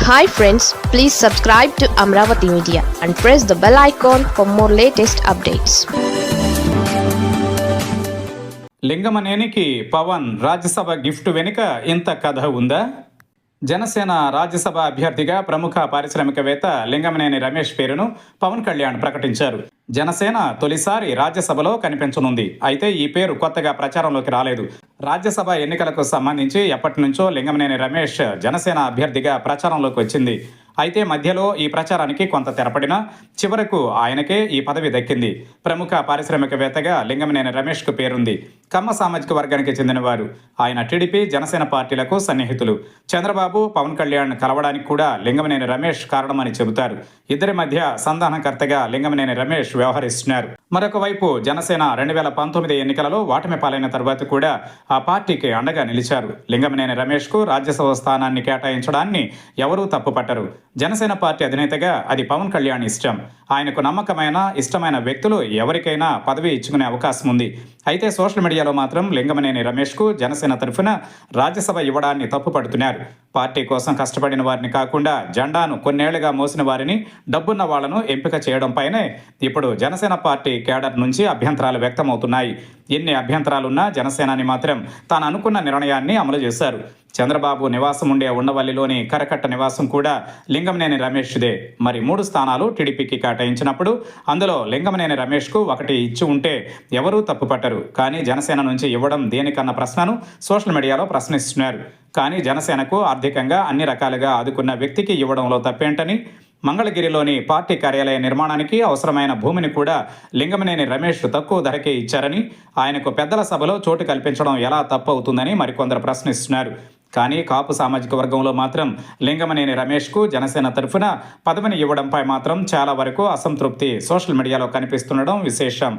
Hi friends, please subscribe to Amravati Media and press the bell icon for more latest updates. లింగమనేనికి Pawan Rajya Sabha gift వెనుక ఇంత కథ ఉందా? జనసేన రాజ్యసభ అభ్యర్థిగా ప్రముఖ పారిశ్రామికవేత్త లింగమనేని రమేష్ పేరును పవన్ కళ్యాణ్ ప్రకటించారు. జనసేన తొలిసారి రాజ్యసభలో కనిపించనుంది. అయితే ఈ పేరు కొత్తగా ప్రచారంలోకి రాలేదు. రాజ్యసభ ఎన్నికలకు సంబంధించి ఎప్పటి నుంచో లింగమనేని రమేష్ జనసేన అభ్యర్థిగా ప్రచారంలోకి వచ్చింది. అయితే మధ్యలో ఈ ప్రచారానికి కొంత తెరపడినా చివరకు ఆయనకే ఈ పదవి దక్కింది. ప్రముఖ పారిశ్రామికవేత్తగా లింగమనేని రమేష్కు పేరుంది. కమ్మ సామాజిక వర్గానికి చెందినవారు. ఆయన టీడీపీ, జనసేన పార్టీలకు సన్నిహితులు. చంద్రబాబు, పవన్ కళ్యాణ్ కలవడానికి కూడా లింగమనేని రమేష్ కారణమని చెబుతారు. ఇద్దరి మధ్య సంధానకర్తగా లింగమనేని రమేష్ వ్యవహరిస్తున్నారు. మరొక వైపు జనసేన 2019 ఎన్నికలలో ఓటమి పాలైన తర్వాత కూడా ఆ పార్టీకి అండగా నిలిచారు. లింగమనేని రమేష్కు రాజ్యసభ స్థానాన్ని కేటాయించడాన్ని ఎవరూ తప్పుపట్టరు. జనసేన పార్టీ అధినేతగా అది పవన్ కళ్యాణ్ ఇష్టం. ఆయనకు నమ్మకమైన, ఇష్టమైన వ్యక్తులు ఎవరికైనా పదవి ఇచ్చుకునే అవకాశం ఉంది. అయితే సోషల్ మీడియాలో మాత్రం లింగమనేని రమేష్కు జనసేన తరఫున రాజ్యసభ ఇవ్వడాన్ని తప్పుపడుతున్నారు. పార్టీ కోసం కష్టపడిన వారిని కాకుండా జెండాను కొన్నేళ్లుగా మోసిన వారిని, డబ్బున్న వాళ్లను ఎంపిక చేయడంపైనే ఇప్పుడు జనసేన పార్టీ కేడర్ నుంచి అభ్యంతరాలు వ్యక్తమవుతున్నాయి. ఎన్ని అభ్యంతరాలున్నా జనసేనాని మాత్రం తాను అనుకున్న నిర్ణయాన్ని అమలు చేశారు. చంద్రబాబు నివాసం ఉండే ఉండవల్లిలోని కరకట్ట నివాసం కూడా లింగమనేని రమేష్దే. మరి 3 స్థానాలు టీడీపీకి కేటాయించినప్పుడు అందులో లింగమనేని రమేష్కు 1 ఇచ్చి ఉంటే ఎవరూ తప్పుపట్టరు. కానీ జనసేన నుంచి ఇవ్వడం దేనికన్న ప్రశ్నను సోషల్ మీడియాలో ప్రశ్నిస్తున్నారు. కానీ జనసేనకు ఆర్థికంగా అన్ని రకాలుగా ఆదుకున్న వ్యక్తికి ఇవ్వడంలో తప్పేంటని, మంగళగిరిలోని పార్టీ కార్యాలయ నిర్మాణానికి అవసరమైన భూమిని కూడా లింగమనేని రమేష్ తక్కువ ధరకే ఇచ్చారని, ఆయనకు పెద్దల సభలో చోటు కల్పించడం ఎలా తప్పు అవుతుందని మరికొందరు ప్రశ్నిస్తున్నారు. కానీ కాపు సామాజిక వర్గంలో మాత్రం లింగమనేని రమేష్కు జనసేన తరఫున పదవిని ఇవ్వడంపై మాత్రం చాలా వరకు అసంతృప్తి సోషల్ మీడియాలో కనిపిస్తుండడం విశేషం.